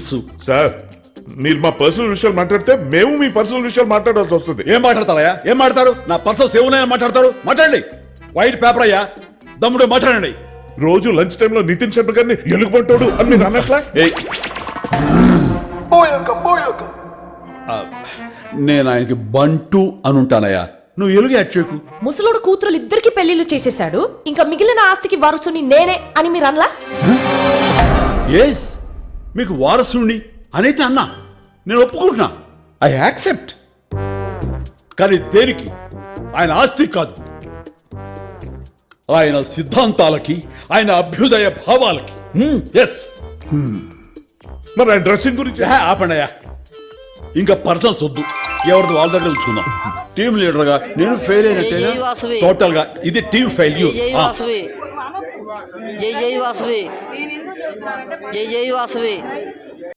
తెలుసు. సార్ మీరు మా పర్సనల్ విషయాలు మాట్లాడితే మేము మీ పర్సనల్ విషయాలు మాట్లాడాల్సి వస్తుంది. ఏం మాట్లాడతారయ్యా? ఏం మాట్లాడతారు? నా పర్సనల్స్ ఏమున్నాయని మాట్లాడతారు? మాట్లాడండి. వైట్ పేపర్ అయ్యా, దమ్ముడే మాట్లాడండి. రోజు లంచ్ టైంలో నితిన్ శర్మ గారిని ఎలుగుబంటోడు అని మీరు అన్నట్లా? నేను ఆయనకి బంటు అనుంటానయ్యా, నువ్వు ఎలుగు యాడ్ చేయకు. ముసలోడు కూతురు ఇద్దరికి పెళ్లిళ్ళు చేసేశాడు, ఇంకా మిగిలిన ఆస్తికి వారసుని నేనే అని మీరు అనలా? ఎస్, మీకు వారసుని అనైతే అన్నా, నేను ఒప్పుకుంటున్నా, ఐ యాక్సెప్ట్. కానీ దేనికి? ఆయన ఆస్తి కాదు, ఆయన సిద్ధాంతాలకి, ఆయన అభ్యుదయ భావాలకి. ఎస్. మరి ఆయన డ్రెస్సింగ్ గురించి ఆపండియా, ఇంకా పర్సన్స్ వద్దు, ఎవరిది వాళ్ళ దగ్గర ఉంచుకుందాం. టీమ్ లీడర్ గా నేను ఫెయిల్ అయినట్టేగా. టోటల్ గా ఇది టీమ్ ఫెయిల్యూర్. జై జై వాసవి, జై జై వాసవి.